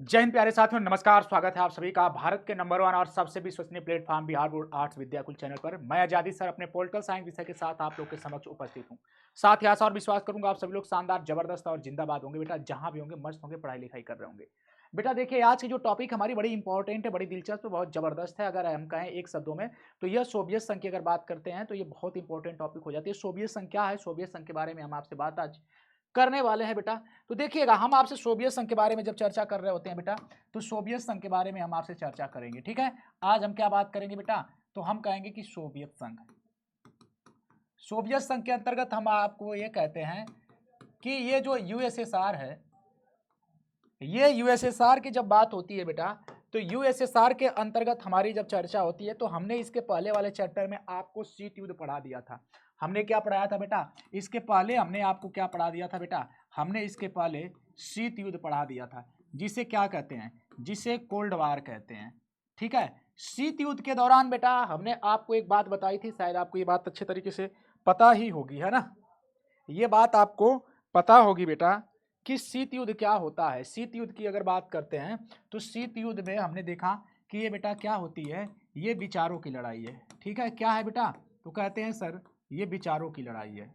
जय हिंद प्यारे साथियों, नमस्कार। स्वागत है आप सभी का भारत के नंबर 1 और सबसे विश्वसनीय platform Bihar board arts Vidyakul channel पर। मैं आजादी सर अपने पॉलिटिकल साइंस विषय के साथ आप लोग के समक्ष उपस्थित हूं। साथ ही आशा और विश्वास करूंगा आप सभी लोग शानदार, जबरदस्त और जिंदाबाद होंगे बेटा। जहां भी होंगे मस्त होंगे, पढ़ाई लिखाई कर रहे होंगे। बेटा देखिए, आज की जो टॉपिक हमारी बड़ी इंपॉर्टेंट है, बड़ी दिलचस्प, बहुत जबरदस्त है। अगर हम कहें एक शब्दों में तो यह सोवियत संघ की अगर बात करते हैं तो ये बहुत इंपॉर्टेंट टॉपिक हो जाती है। सोवियत संघ क्या है, सोवियत संघ के बारे में हम आपसे बात आज करने वाले हैं बेटा। तो देखिएगा, हम आपसे सोवियत संघ के बारे में जब चर्चा कर रहे होते हैं बेटा, तो सोवियत संघ के बारे में हम आपसे चर्चा करेंगे। ठीक है, आज हम क्या बात करेंगे बेटा, तो हम कहेंगे कि सोवियत संघ। सोवियत संघ के अंतर्गत हम आपको ये कहते हैं कि ये जो यूएसएसआर है, ये यूएसएसआर की जब बात होती है बेटा, तो यूएसएसआर के अंतर्गत हमारी जब चर्चा होती है तो हमने इसके पहले वाले चैप्टर में आपको शीत युद्ध पढ़ा दिया था। हमने क्या पढ़ाया था बेटा, इसके पहले हमने आपको क्या पढ़ा दिया था बेटा, हमने इसके पहले शीत युद्ध पढ़ा दिया था, जिसे क्या कहते हैं, जिसे कोल्ड वार कहते हैं। ठीक है, शीत युद्ध के दौरान बेटा हमने आपको एक बात बताई थी, शायद आपको ये बात अच्छे तरीके से पता ही होगी, है ना। ये बात आपको पता होगी बेटा कि शीत युद्ध क्या होता है। शीत युद्ध की अगर बात करते हैं तो शीत युद्ध में हमने देखा कि ये बेटा क्या होती है, ये विचारों की लड़ाई है। ठीक है, क्या है बेटा, तो कहते हैं सर ये विचारों की लड़ाई है।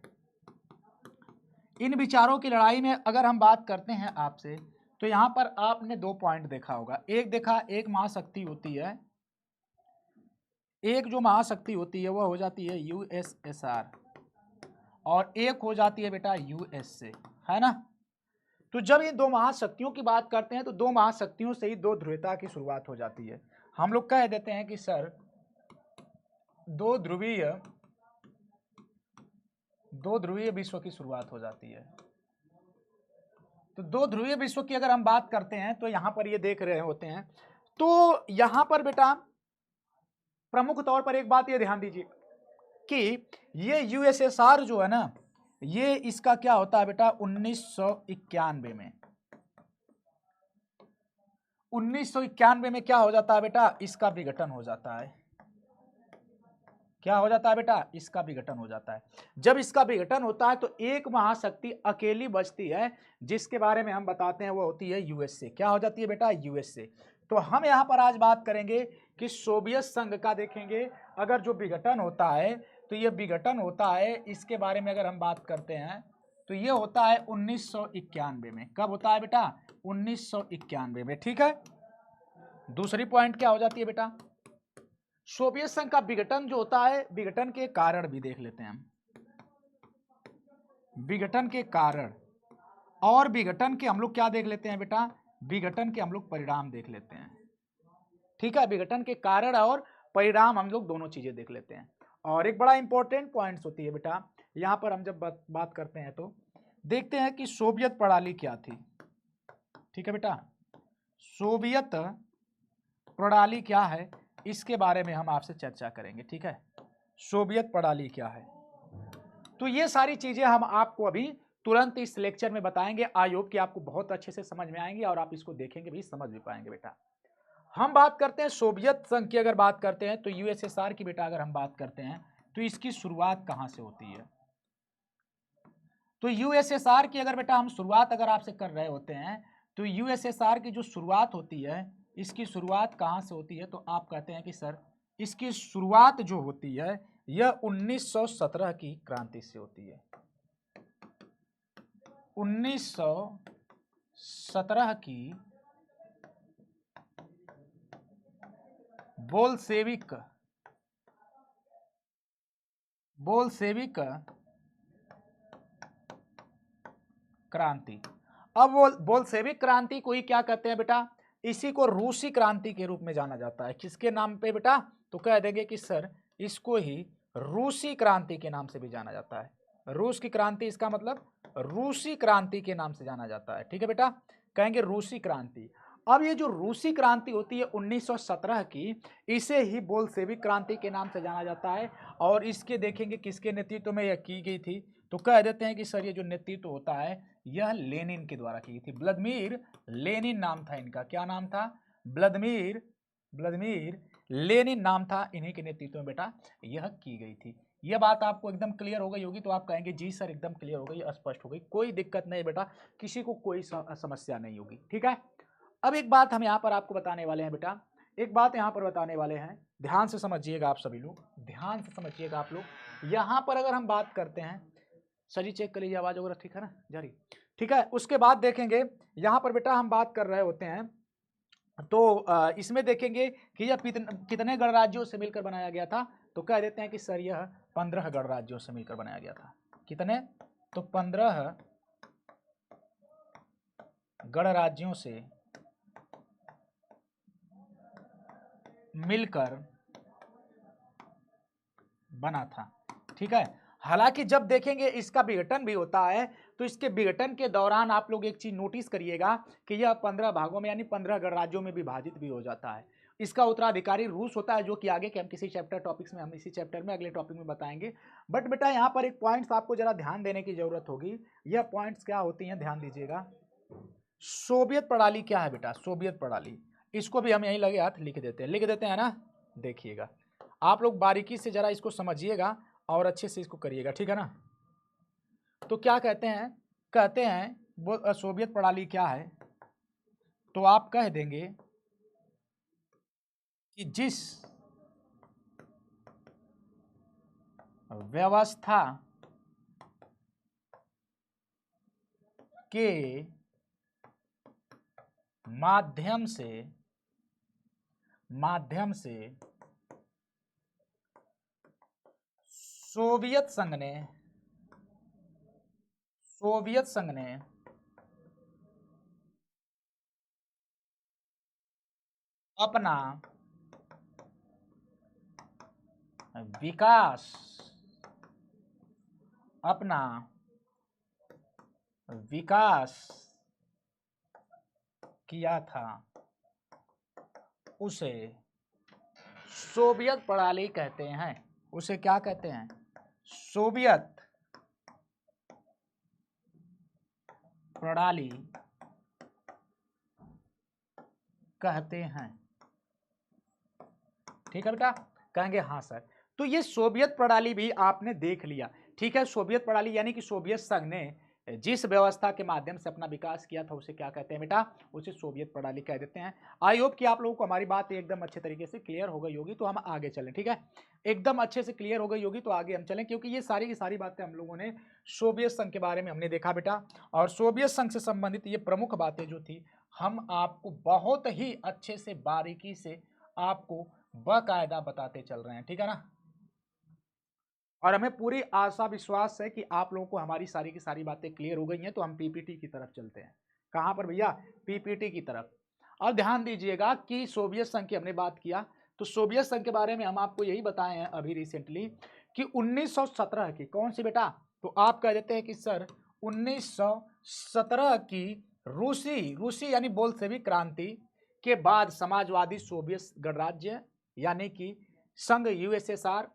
इन विचारों की लड़ाई में अगर हम बात करते हैं आपसे, तो यहां पर आपने दो पॉइंट देखा होगा। एक देखा, एक महाशक्ति होती है, एक जो महाशक्ति होती है वह हो जाती है यूएसएसआर, और एक हो जाती है बेटा यूएसए, है ना। तो जब ये दो महाशक्तियों की बात करते हैं तो दो महाशक्तियों से ही दो ध्रुवीयता की शुरुआत हो जाती है। हम लोग कह देते हैं कि सर दो ध्रुवीय विश्व की शुरुआत हो जाती है। तो दो ध्रुवीय विश्व की अगर हम बात करते हैं तो यहां पर ये देख रहे होते हैं, तो यहां पर बेटा प्रमुख तौर पर एक बात ये ध्यान दीजिए कि ये यूएसएसआर जो है ना, ये इसका क्या होता है बेटा, 1991 में 1991 में क्या हो जाता है बेटा, इसका विघटन हो जाता है। क्या हो जाता है बेटा, इसका विघटन हो जाता है। जब इसका विघटन होता है तो एक महाशक्ति अकेली बचती है, जिसके बारे में हम बताते हैं वो होती है यूएसए। क्या हो जाती है बेटा, यूएसए। तो हम यहां पर आज बात करेंगे कि सोवियत संघ का देखेंगे, अगर जो विघटन होता है तो ये विघटन होता है, इसके बारे में अगर हम बात करते हैं तो ये होता है 1991 में। कब होता है बेटा, 1991 में। ठीक है, दूसरी पॉइंट क्या हो जाती है बेटा, सोवियत संघ का विघटन जो होता है, विघटन के कारण भी देख लेते हैं हम, विघटन के कारण, और विघटन के हम लोग क्या देख लेते हैं बेटा, विघटन के हम लोग परिणाम देख लेते हैं। ठीक है, विघटन के कारण और परिणाम हम लोग दोनों चीजें देख लेते हैं। और एक बड़ा इंपॉर्टेंट पॉइंट होती है बेटा, यहां पर हम जब बात करते हैं तो देखते हैं कि सोवियत प्रणाली क्या थी। ठीक है बेटा, सोवियत प्रणाली क्या है, इसके बारे में हम आपसे चर्चा करेंगे। ठीक है, सोवियत प्रणाली क्या है, तो ये सारी चीजें हम आपको अभी तुरंत इस लेक्चर में बताएंगे। आई होप कि आपको बहुत अच्छे से समझ में आएंगे और आप इसको देखेंगे भी, समझ भी पाएंगे बेटा। हम बात करते हैं सोवियत संघ की, अगर बात करते हैं तो यूएसएसआर की बेटा अगर हम बात करते हैं तो इसकी शुरुआत कहां से होती है। तो यूएसएसआर की अगर बेटा हम शुरुआत अगर आपसे कर रहे होते हैं तो यूएसएसआर की जो शुरुआत होती है, इसकी शुरुआत कहां से होती है, तो आप कहते हैं कि सर इसकी शुरुआत जो होती है यह 1917 की क्रांति से होती है। 1917 की बोल्शेविक क्रांति। अब वो बोल्शेविक क्रांति को ही क्या कहते हैं बेटा, इसी को रूसी क्रांति के रूप में जाना जाता है। किसके नाम पे बेटा, तो कह देंगे कि सर इसको ही रूसी क्रांति के नाम से भी जाना जाता है। रूस की क्रांति, इसका मतलब रूसी क्रांति के नाम से जाना जाता है। ठीक है बेटा, कहेंगे रूसी क्रांति। अब ये जो रूसी क्रांति होती है 1917 की, इसे ही बोल्शेविक क्रांति के नाम से जाना जाता है। और इसके देखेंगे किसके नेतृत्व में यह की गई थी, तो कह देते हैं कि सर ये जो नेतृत्व होता है यह लेनिन के द्वारा की गई थी। व्लादिमीर लेनिन नाम था इनका। क्या नाम था, व्लादिमीर लेनिन नाम था, इन्हीं के नेतृत्व में बेटा यह की गई थी। यह बात आपको एकदम क्लियर हो गई होगी, तो आप कहेंगे जी सर एकदम क्लियर हो गई, स्पष्ट हो गई, कोई दिक्कत नहीं बेटा, किसी को कोई समस्या नहीं होगी। ठीक है, अब एक बात हम यहाँ पर आपको बताने वाले हैं बेटा, एक बात यहाँ पर बताने वाले हैं, ध्यान से समझिएगा आप सभी लोग, ध्यान से समझिएगा आप लोग। यहाँ पर अगर हम बात करते हैं, सही चेक कर लीजिए आवाज वगैरह ठीक है ना जारी, ठीक है। उसके बाद देखेंगे यहाँ पर बेटा हम बात कर रहे होते हैं, तो इसमें देखेंगे कि यह कितने गणराज्यों से मिलकर बनाया गया था, तो कह देते हैं कि सर यह 15 गणराज्यों से मिलकर बनाया गया था। कितने? तो 15 गणराज्यों से मिलकर बना था, ठीक है। हालांकि जब देखेंगे इसका विघटन भी होता है, तो इसके विघटन के दौरान आप लोग एक चीज नोटिस करिएगा कि यह 15 भागों में यानी 15 गणराज्यों में विभाजित भी हो जाता है। इसका उत्तराधिकारी रूस होता है, जो कि आगे के हम किसी चैप्टर टॉपिक्स में, हम इसी चैप्टर में अगले टॉपिक में बताएंगे। बट बेटा यहाँ पर एक पॉइंट्स आपको जरा ध्यान देने की जरूरत होगी। यह पॉइंट्स क्या होती हैं, ध्यान दीजिएगा। सोवियत प्रणाली क्या है बेटा? सोवियत प्रणाली, इसको भी हम यहीं लगे हाथ लिख देते हैं ना। देखिएगा आप लोग बारीकी से जरा इसको समझिएगा और अच्छे से इसको करिएगा, ठीक है ना। तो क्या कहते हैं वो सोवियत प्रणाली क्या है, तो आप कह देंगे कि जिस व्यवस्था के माध्यम से सोवियत संघ ने अपना विकास किया था, उसे सोवियत प्रणाली कहते हैं। उसे क्या कहते हैं? सोवियत प्रणाली कहते हैं, ठीक है बेटा। कहेंगे हाँ सर। तो ये सोवियत प्रणाली भी आपने देख लिया, ठीक है। सोवियत प्रणाली यानी कि सोवियत संघ ने जिस व्यवस्था के माध्यम से अपना विकास किया था, उसे क्या कहते हैं बेटा? उसे सोवियत प्रणाली कह देते हैं। आई होप कि आप लोगों को हमारी बात एकदम अच्छे तरीके से क्लियर हो गई होगी, तो हम आगे चलें, ठीक है। एकदम अच्छे से क्लियर हो गई होगी तो आगे हम चलें, क्योंकि ये सारी की सारी बातें हम लोगों ने सोवियत संघ के बारे में हमने देखा बेटा। और सोवियत संघ से संबंधित ये प्रमुख बातें जो थी, हम आपको बहुत ही अच्छे से बारीकी से आपको बाकायदा बताते चल रहे हैं, ठीक है ना। और हमें पूरी आशा विश्वास है कि आप लोगों को हमारी सारी की सारी बातें क्लियर हो गई हैं। तो हम पीपीटी की तरफ चलते हैं। कहां पर भैया? पीपीटी की तरफ। अब ध्यान दीजिएगा कि सोवियत संघ की हमने बात किया, तो सोवियत संघ के बारे में हम आपको यही बताए हैं अभी रिसेंटली कि 1917 की कौन सी बेटा? तो आप कह देते हैं कि सर 1917 की रूसी यानी बोल्शेविक क्रांति के बाद समाजवादी सोवियत गणराज्य यानी कि संघ यूएसएसआर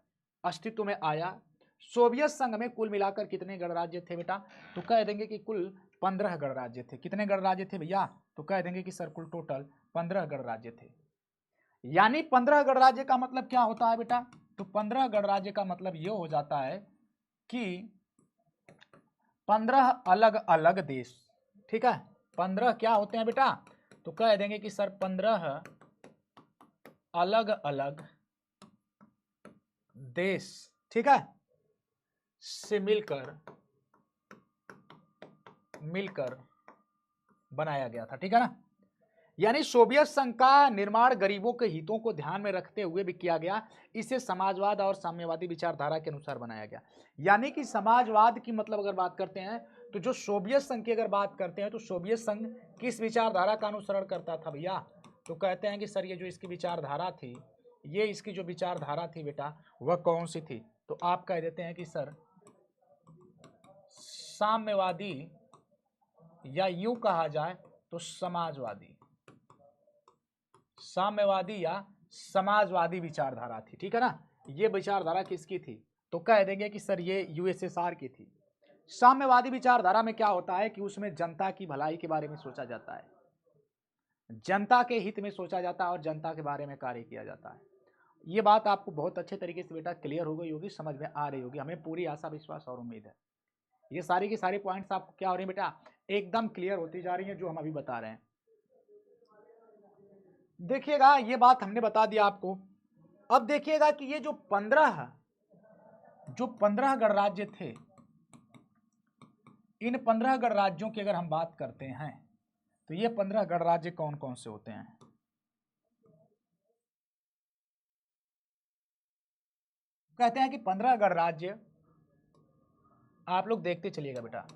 अस्तित्व में आया। सोवियत संघ में कुल मिलाकर कितने गणराज्य थे बेटा? तो कह देंगे कि कुल 15 गणराज्य थे। कितने गणराज्य थे भैया? तो कह देंगे कि सर कुल टोटल 15 गणराज्य थे। यानी 15 गणराज्य का मतलब क्या होता है बेटा? तो 15 गणराज्य का मतलब यह हो जाता है कि 15 अलग अलग देश, ठीक है। 15 क्या होते हैं बेटा? तो कह देंगे कि सर 15 अलग अलग देश, ठीक है, से मिलकर बनाया गया था, ठीक है ना। यानी सोवियत संघ का निर्माण गरीबों के हितों को ध्यान में रखते हुए भी किया गया। इसे समाजवाद और साम्यवादी विचारधारा के अनुसार बनाया गया। यानी कि समाजवाद की मतलब अगर बात करते हैं, तो जो सोवियत संघ की अगर बात करते हैं, तो सोवियत संघ किस विचारधारा का अनुसरण करता था भैया? तो कहते हैं कि सर ये जो इसकी विचारधारा थी, ये इसकी जो विचारधारा थी बेटा, वह कौन सी थी? तो आप कह देते हैं कि सर साम्यवादी, या यूं कहा जाए तो साम्यवादी या समाजवादी विचारधारा थी, ठीक है ना। ये विचारधारा किसकी थी? तो कह देंगे कि सर ये यूएसएसआर की थी। साम्यवादी विचारधारा में क्या होता है कि उसमें जनता की भलाई के बारे में सोचा जाता है, जनता के हित में सोचा जाता है और जनता के बारे में कार्य किया जाता है। ये बात आपको बहुत अच्छे तरीके से बेटा क्लियर हो गई होगी, समझ में आ रही होगी, हमें पूरी आशा विश्वास और उम्मीद है। ये सारी की सारी पॉइंट्स आपको क्या हो रही है बेटा? एकदम क्लियर होती जा रही है, जो हम अभी बता रहे हैं। देखिएगा ये बात हमने बता दिया आपको। अब देखिएगा कि ये जो 15 गणराज्य थे, इन 15 गणराज्यों की अगर हम बात करते हैं तो ये 15 गणराज्य कौन कौन से होते हैं? कहते हैं कि 15 गणराज्य आप लोग देखते चलिएगा बेटा।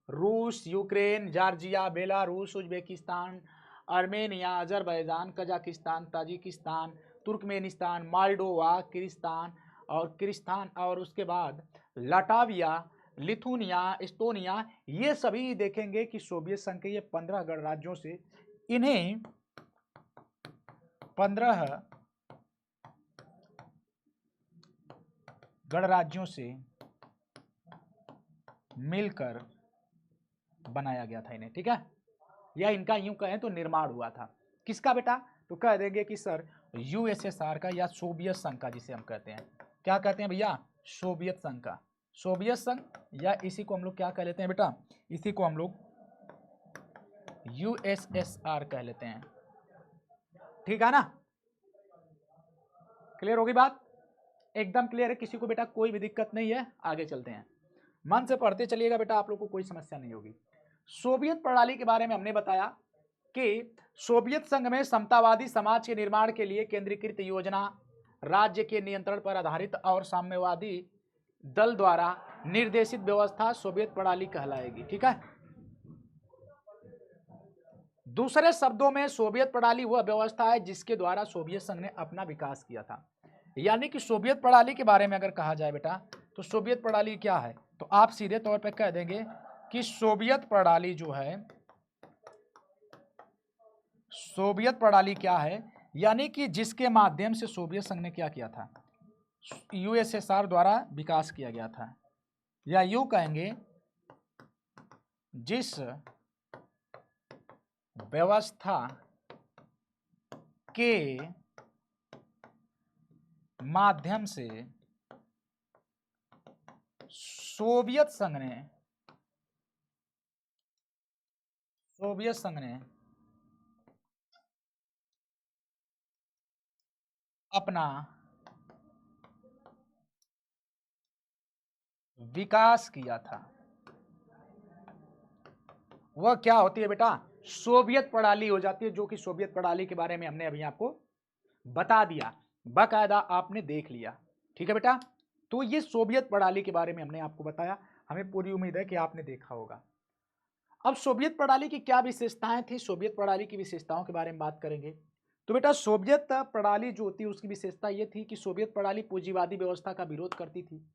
रूस, Ukraine, Georgia, Belarus, Uzbekistan, Armenia, Azerbaijan, Kazakhstan, Tajikistan, Turkmenistan, Moldova, Kyrgyzstan और उसके बाद लाटविया, लिथुनिया, एस्टोनिया, ये सभी देखेंगे कि सोवियत संघ के ये 15 गणराज्यों से, इन्हें 15 गणराज्यों से मिलकर बनाया गया था इन्हें, ठीक है, या इनका यूं कहें तो निर्माण हुआ था। किसका बेटा? तो कह देंगे कि सर यूएसएसआर का या सोवियत संघ का, जिसे हम कहते हैं, क्या कहते हैं भैया? सोवियत संघ का। सोवियत संघ, या इसी को हम लोग क्या कह लेते हैं बेटा? इसी को हम लोग यूएसएसआर कह लेते हैं, ठीक है ना? क्लियर होगी बात? एकदम क्लियर है, किसी को बेटा कोई भी दिक्कत नहीं है? आगे चलते हैं, मन से पढ़ते चलिएगा बेटा, आप लोग को कोई समस्या नहीं होगी। सोवियत प्रणाली के बारे में हमने बताया कि सोवियत संघ में समतावादी समाज के निर्माण के लिए केंद्रीकृत योजना, राज्य के नियंत्रण पर आधारित और साम्यवादी दल द्वारा निर्देशित व्यवस्था सोवियत प्रणाली कहलाएगी, ठीक है। दूसरे शब्दों में सोवियत प्रणाली वह व्यवस्था है जिसके द्वारा सोवियत संघ ने अपना विकास किया था। यानी कि सोवियत प्रणाली के बारे में अगर कहा जाए बेटा, तो सोवियत प्रणाली क्या है? तो आप सीधे तौर पर कह देंगे कि सोवियत प्रणाली जो है, सोवियत प्रणाली क्या है? यानी कि जिसके माध्यम से सोवियत संघ ने क्या किया था? यूएसएसआर द्वारा विकास किया गया था, या यूं कहेंगे जिस व्यवस्था के माध्यम से सोवियत संघ ने अपना विकास किया था, वह क्या होती है बेटा? सोवियत प्रणाली हो जाती है, जो कि सोवियत प्रणाली के बारे में हमने अभी आपको बता दिया, बाकायदा आपने देख लिया, ठीक है बेटा। तो ये सोवियत प्रणाली के बारे में हमने आपको बताया, हमें पूरी उम्मीद है कि आपने देखा होगा। अब सोवियत प्रणाली की क्या विशेषताएं थी? सोवियत प्रणाली की विशेषताओं के बारे में बात करेंगे। तो बेटा सोवियत प्रणाली जो होती है उसकी विशेषता ये थी कि सोवियत प्रणाली पूंजीवादी व्यवस्था का विरोध करती थी।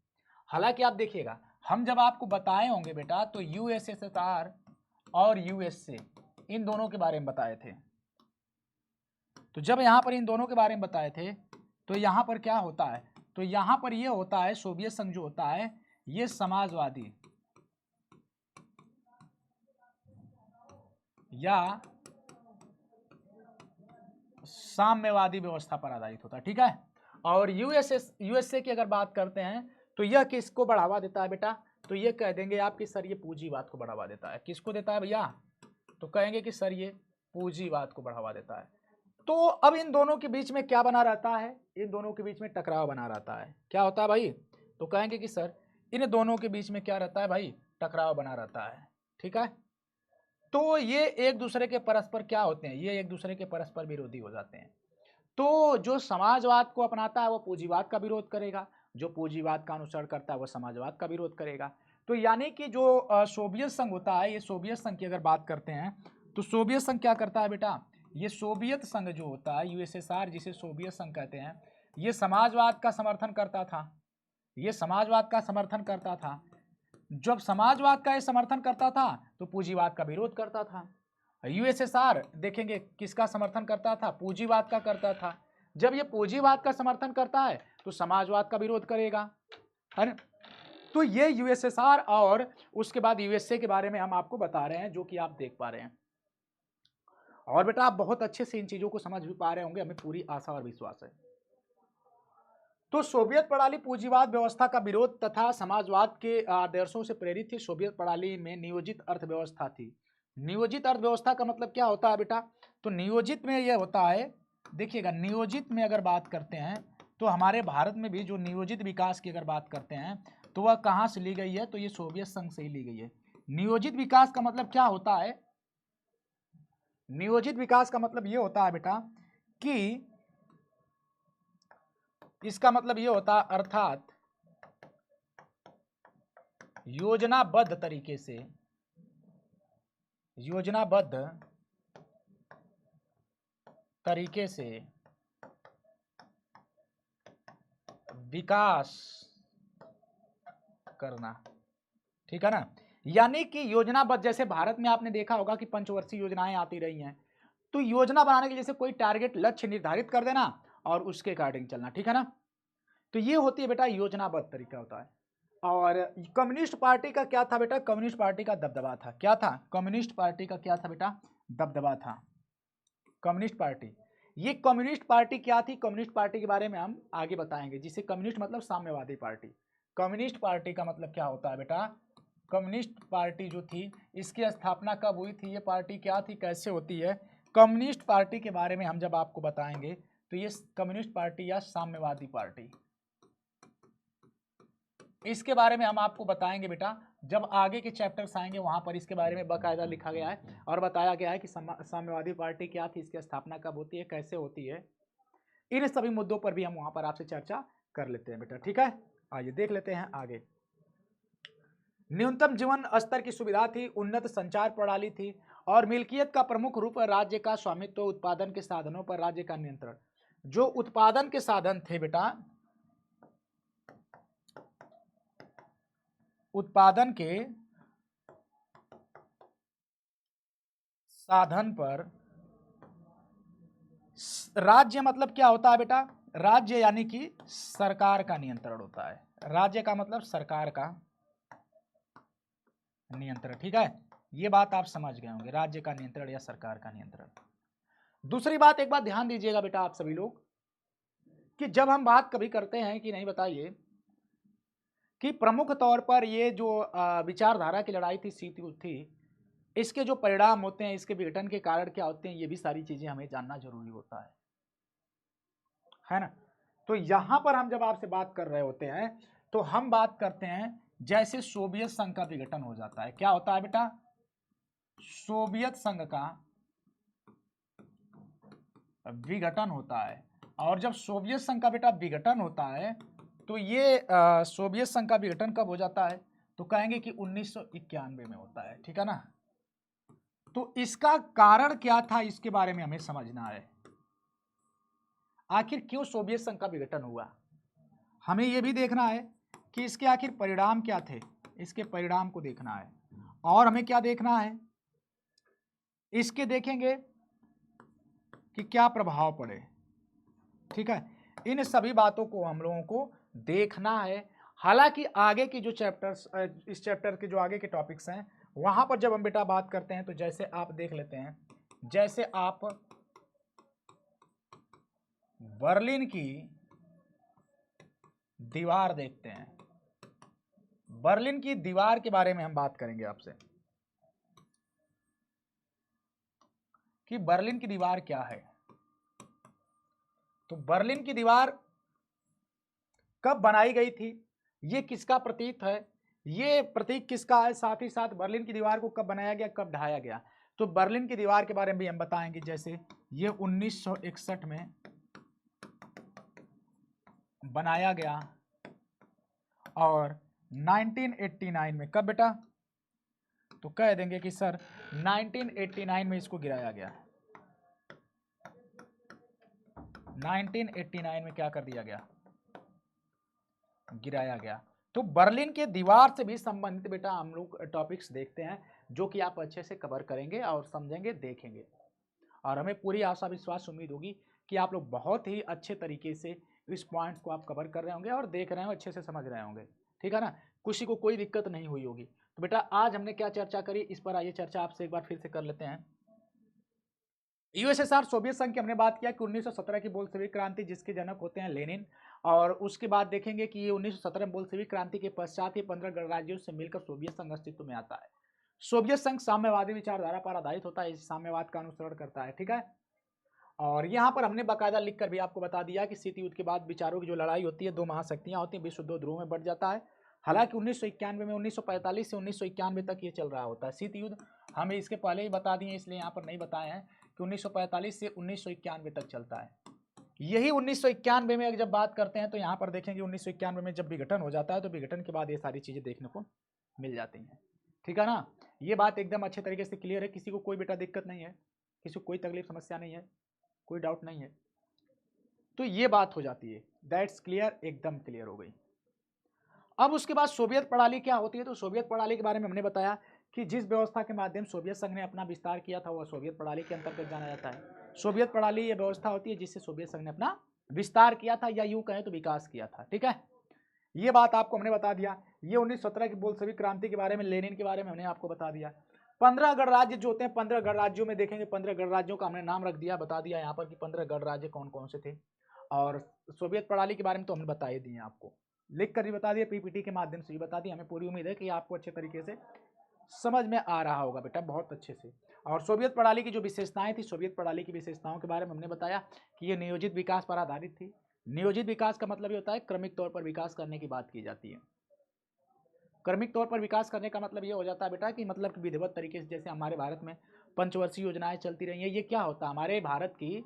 हालांकि आप देखिएगा, हम जब आपको बताए होंगे बेटा, तो यूएसएसआर और यूएसए, इन दोनों के बारे में बताए थे। तो जब यहां पर इन दोनों के बारे में बताए थे, तो यहां पर क्या होता है? तो यहां पर यह होता है, सोवियत संघ जो होता है ये समाजवादी या साम्यवादी व्यवस्था पर आधारित होता है, ठीक है। और यूएसए की अगर बात करते हैं तो यह किसको बढ़ावा देता है बेटा? तो ये कह देंगे आप कि सर ये पूंजीवाद को बढ़ावा देता है। किसको देता है भैया? तो कहेंगे कि सर ये पूंजीवाद को बढ़ावा देता है। तो अब इन दोनों के बीच में क्या बना रहता है? इन दोनों के बीच में टकराव बना रहता है। क्या होता है भाई? तो कहेंगे कि सर इन दोनों के बीच में क्या रहता है भाई? टकराव बना रहता है, ठीक है। तो ये एक दूसरे के परस्पर क्या होते हैं? ये एक दूसरे के परस्पर विरोधी हो जाते हैं। तो जो समाजवाद को अपनाता है वो पूंजीवाद का विरोध करेगा, जो पूंजीवाद का अनुसरण करता है वो समाजवाद का विरोध करेगा। तो यानी कि जो सोवियत संघ होता है, ये सोवियत संघ की अगर बात करते हैं तो सोवियत संघ क्या करता है बेटा? ये सोवियत संघ जो होता है, यूएसएसआर जिसे सोवियत संघ कहते हैं, ये समाजवाद का समर्थन करता था। ये समाजवाद का समर्थन करता था। जब समाजवाद का ये समर्थन करता था तो पूंजीवाद का विरोध करता था। यूएसएसआर देखेंगे किसका समर्थन करता था? पूंजीवाद का करता था। जब ये पूंजीवाद का समर्थन करता है तो समाजवाद का विरोध करेगा, है ना। तो ये यूएसएसआर और उसके बाद यूएसए के बारे में हम आपको बता रहे हैं, जो कि आप देख पा रहे हैं। और बेटा आप बहुत अच्छे से इन चीजों को समझ भी पा रहे होंगे, हमें पूरी आशा और विश्वास है। तो सोवियत प्रणाली पूंजीवाद व्यवस्था का विरोध तथा समाजवाद के आदर्शों से प्रेरित थी। सोवियत प्रणाली में नियोजित अर्थव्यवस्था थी। नियोजित अर्थव्यवस्था का मतलब क्या होता है बेटा? तो नियोजित में ये होता है, देखिएगा नियोजित में अगर बात करते हैं तो हमारे भारत में भी जो नियोजित विकास की अगर बात करते हैं तो वह कहाँ से ली गई है? तो ये सोवियत संघ से ही ली गई है। नियोजित विकास का मतलब क्या होता है? नियोजित विकास का मतलब ये होता है बेटा कि इसका मतलब ये होता है अर्थात योजनाबद्ध तरीके से, योजनाबद्ध तरीके से विकास करना, ठीक है ना। यानी कि योजनाबद्ध, जैसे भारत में आपने देखा होगा कि पंचवर्षीय योजनाएं आती रही हैं, तो योजना बनाने के लिए जैसे कोई टारगेट लक्ष्य निर्धारित कर देना और उसके अकॉर्डिंग चलना, ठीक है ना। तो ये होती है बेटा योजनाबद्ध तरीका होता है। और कम्युनिस्ट पार्टी का क्या था बेटा? कम्युनिस्ट पार्टी का दबदबा था। क्या था? कम्युनिस्ट पार्टी का क्या था बेटा? दबदबा था। कम्युनिस्ट पार्टी, ये कम्युनिस्ट पार्टी क्या थी? कम्युनिस्ट पार्टी के बारे में हम आगे बताएंगे। जिसे कम्युनिस्ट मतलब साम्यवादी पार्टी। कम्युनिस्ट पार्टी का मतलब क्या होता है बेटा? कम्युनिस्ट पार्टी जो थी इसकी स्थापना कब हुई थी? ये पार्टी क्या थी, कैसे होती है? कम्युनिस्ट पार्टी के बारे में हम जब आपको बताएंगे तो ये कम्युनिस्ट पार्टी या साम्यवादी पार्टी, इसके बारे में हम आपको बताएंगे बेटा। जब आगे के चैप्टर्स आएंगे वहां पर इसके बारे में बाकायदा लिखा गया है और बताया गया है कि साम्यवादी पार्टी क्या थी, इसकी स्थापना कब होती है, कैसे होती है। इन सभी मुद्दों पर भी हम वहां पर आपसे चर्चा कर लेते हैं बेटा, ठीक है। आइए देख लेते हैं आगे। न्यूनतम जीवन स्तर की सुविधा थी, उन्नत संचार प्रणाली थी और मिल्कियत का प्रमुख रूप राज्य का स्वामित्व, उत्पादन के साधनों पर राज्य का नियंत्रण। जो उत्पादन के साधन थे बेटा, उत्पादन के साधन पर राज्य मतलब क्या होता है बेटा? राज्य यानी कि सरकार का नियंत्रण होता है। राज्य का मतलब सरकार का नियंत्रण, ठीक है। ये बात आप समझ गए होंगे, राज्य का नियंत्रण या सरकार का नियंत्रण। दूसरी बात, एक बात ध्यान दीजिएगा बेटा आप सभी लोग, कि जब हम बात कभी करते हैं कि नहीं, बताइए कि प्रमुख तौर पर ये जो विचारधारा की लड़ाई थी, शीत युद्ध थी, इसके जो परिणाम होते हैं, इसके विघटन के कारण क्या होते हैं, ये भी सारी चीजें हमें जानना जरूरी होता है ना। तो यहां पर हम जब आपसे बात कर रहे होते हैं तो हम बात करते हैं जैसे सोवियत संघ का विघटन हो जाता है। क्या होता है बेटा? सोवियत संघ का विघटन होता है। और जब सोवियत संघ का बेटा विघटन होता है तो ये सोवियत संघ का विघटन कब हो जाता है? तो कहेंगे कि 1991 में होता है, ठीक है ना। तो इसका कारण क्या था, इसके बारे में हमें समझना है। आखिर क्यों सोवियत संघ का विघटन हुआ, हमें यह भी देखना है कि इसके आखिर परिणाम क्या थे, इसके परिणाम को देखना है। और हमें क्या देखना है, इसके देखेंगे कि क्या प्रभाव पड़े, ठीक है। इन सभी बातों को हम लोगों को देखना है। हालांकि आगे की जो चैप्टर्स, इस चैप्टर के जो आगे के टॉपिक्स हैं वहां पर जब हम बेटा बात करते हैं तो जैसे आप देख लेते हैं, जैसे आप बर्लिन की दीवार देखते हैं, बर्लिन की दीवार के बारे में हम बात करेंगे आपसे कि बर्लिन की दीवार क्या है। तो बर्लिन की दीवार कब बनाई गई थी, ये किसका प्रतीक है, ये प्रतीक किसका है, साथ ही साथ बर्लिन की दीवार को कब बनाया गया, कब ढाया गया। तो बर्लिन की दीवार के बारे में भी हम बताएंगे। जैसे ये 1961 में बनाया गया और 1989 में, कब बेटा? तो कह देंगे कि सर 1989 में इसको गिराया गया। 1989 में क्या कर दिया गया, गिराया गया। तो बर्लिन के दीवार से भी संबंधित बेटा हम लोग टॉपिक्स देखते हैं जो कि आप अच्छे से कवर करेंगे और समझेंगे, देखेंगे। और हमें पूरी आशा विश्वास उम्मीद होगी कि आप लोग बहुत ही अच्छे तरीके से इस पॉइंट्स को आप कवर कर रहे होंगे और देख रहे होंगे, अच्छे से समझ रहे होंगे, ठीक है ना। किसी को कोई दिक्कत नहीं हुई होगी। तो बेटा आज हमने क्या चर्चा करी, इस पर आइए चर्चा आपसे एक बार फिर से कर लेते हैं। यूएसएसआर, सोवियत संघ की हमने बात किया कि 1917 की बोल्शेविक क्रांति जिसके जनक होते हैं लेनिन, और उसके बाद देखेंगे कि ये 1917 बोल्शेविक क्रांति के पश्चात ही 15 गणराज्यों से मिलकर सोवियत संघ अस्तित्व में आता है। सोवियत संघ साम्यवादी विचारधारा पर आधारित होता है, इस साम्यवाद का अनुसरण करता है, ठीक है। और यहाँ पर हमने बाकायदा लिख कर भी आपको बता दिया कि शीत युद्ध के बाद विचारों की जो लड़ाई होती है, दो महाशक्तियाँ होती हैं, विश्व दो ध्रुवों में बढ़ जाता है। हालांकि 1991 में 1945 से 1991 तक ये चल रहा होता है शीत युद्ध। हमें इसके पहले ही बता दिए, इसलिए यहाँ पर नहीं बताए हैं कि 1945 से 1991 तक चलता है। यही 1991 में जब बात करते हैं तो यहाँ पर देखेंगे 1991 में जब विघटन हो जाता है तो विघटन के बाद ये सारी चीज़ें देखने को मिल जाती हैं, ठीक है ना। ये बात एकदम अच्छे तरीके से क्लियर है, किसी को कोई बेटा दिक्कत नहीं है, किसी को कोई तकलीफ समस्या नहीं है, कोई डाउट नहीं है। तो ये बात हो जाती है, दैट्स क्लियर, एकदम क्लियर हो गई। अब उसके बाद सोवियत प्रणाली क्या होती है, तो सोवियत प्रणाली के बारे में हमने बताया कि जिस व्यवस्था के माध्यम सोवियत संघ ने अपना विस्तार किया था वह सोवियत प्रणाली के अंतर्गत जाना जाता है। सोवियत प्रणाली ये व्यवस्था होती है जिससे सोवियत संघ ने अपना विस्तार किया था, या यूं कहें तो विकास किया था, ठीक है। ये बात आपको हमने बता दिया। ये 1917 की बोल्शेविक क्रांति के बारे में, लेनिन के बारे में हमने आपको बता दिया। 15 गणराज्य जो होते हैं, 15 गणराज्यों में देखेंगे 15 गणराज्यों का हमने नाम रख दिया, बता दिया यहाँ पर कि 15 गणराज्य कौन कौन से थे। और सोवियत प्रणाली के बारे में तो हमने बता ही दिए आपको, लिख कर भी बता दिया, पीपीटी के माध्यम से भी बता दिया। हमें पूरी उम्मीद है कि आपको अच्छे तरीके से समझ में आ रहा होगा बेटा, बहुत अच्छे से। और सोवियत प्रणाली की जो विशेषताएं थी, सोवियत प्रणाली की विशेषताओं के बारे में हमने बताया कि ये नियोजित विकास पर आधारित थी। नियोजित विकास का मतलब ये होता है क्रमिक तौर पर विकास करने की बात की जाती है। क्रमिक तौर पर विकास करने का मतलब ये हो जाता है बेटा कि मतलब कि विधिवत तरीके से, जैसे हमारे भारत में पंचवर्षीय योजनाएं चलती रही हैं, ये क्या होता है, हमारे भारत की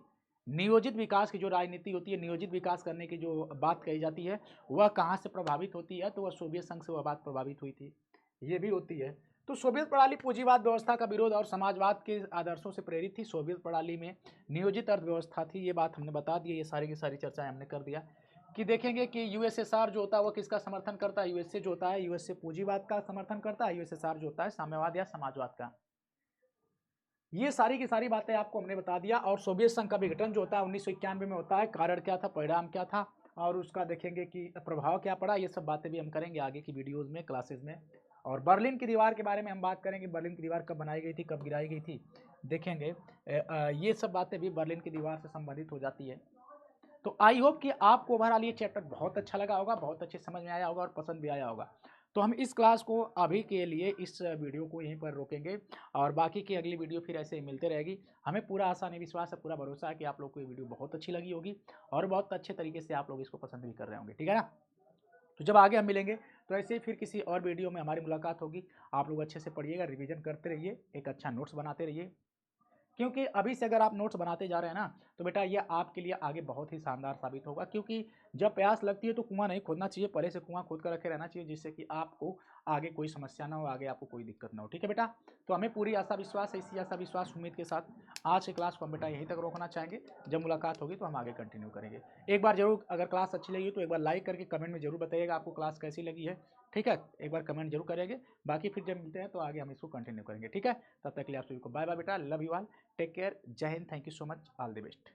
नियोजित विकास की जो राजनीति होती है, नियोजित विकास करने की जो बात कही जाती है, वह कहाँ से प्रभावित होती है, तो वह सोवियत संघ से वह बात प्रभावित हुई थी, ये भी होती है। तो सोवियत प्रणाली पूंजीवाद व्यवस्था का विरोध और समाजवाद के आदर्शों से प्रेरित थी। सोवियत प्रणाली में नियोजित अर्थव्यवस्था थी, ये बात हमने बता दी, ये सारी की सारी चर्चाएं हमने कर दिया। कि देखेंगे कि यूएसएसआर जो होता है वो किसका समर्थन करता है, यूएसए जो होता है यूएसए पूंजीवाद का समर्थन करता है, यूएसएसआर जो होता है साम्यवाद या समाजवाद का। ये सारी की सारी बातें आपको हमने बता दिया। और सोवियत संघ का विघटन जो होता है 1991 में होता है, कारण क्या था, परिणाम क्या था, और उसका देखेंगे कि प्रभाव क्या पड़ा, ये सब बातें भी हम करेंगे आगे की वीडियोज़ में, क्लासेज में। और बर्लिन की दीवार के बारे में हम बात करेंगे, बर्लिन की दीवार कब बनाई गई थी, कब गिराई गई थी, देखेंगे। ये सब बातें भी बर्लिन की दीवार से संबंधित हो जाती है। तो आई होप कि आपको ओवरऑल ये चैप्टर बहुत अच्छा लगा होगा, बहुत अच्छे समझ में आया होगा और पसंद भी आया होगा। तो हम इस क्लास को अभी के लिए, इस वीडियो को यहीं पर रोकेंगे, और बाकी की अगली वीडियो फिर ऐसे ही मिलते रहेगी। हमें पूरा आशा नहीं, विश्वास है, पूरा भरोसा है कि आप लोग को ये वीडियो बहुत अच्छी लगी होगी और बहुत अच्छे तरीके से आप लोग इसको पसंद भी कर रहे होंगे, ठीक है ना। तो जब आगे हम मिलेंगे तो ऐसे ही फिर किसी और वीडियो में हमारी मुलाकात होगी। आप लोग अच्छे से पढ़िएगा, रिवीजन करते रहिए, एक अच्छा नोट्स बनाते रहिए, क्योंकि अभी से अगर आप नोट्स बनाते जा रहे हैं ना तो बेटा ये आपके लिए आगे बहुत ही शानदार साबित होगा। क्योंकि जब प्यास लगती है तो कुआं नहीं खोदना चाहिए, पहले से कुआं खोद कर रखे रहना चाहिए, जिससे कि आपको आगे कोई समस्या ना हो, आगे आपको कोई दिक्कत ना हो, ठीक है बेटा। तो हमें पूरी आशा विश्वास है, इसी आशा विश्वास उम्मीद के साथ आज की क्लास को हम बेटा यहीं तक रोकना चाहेंगे। जब मुलाकात होगी तो हम आगे कंटिन्यू करेंगे। एक बार जरूर अगर क्लास अच्छी लगी तो एक बार लाइक करके कमेंट में जरूर बताइएगा आपको क्लास कैसी लगी है, ठीक है। एक बार कमेंट जरूर करेंगे, बाकी फिर जब मिलते हैं तो आगे हम इसको कंटिन्यू करेंगे, ठीक है। तब तक के लिए आप सभी को बाय बाय बेटा, love you all, take care, जय Hind, thank you so much, all the best.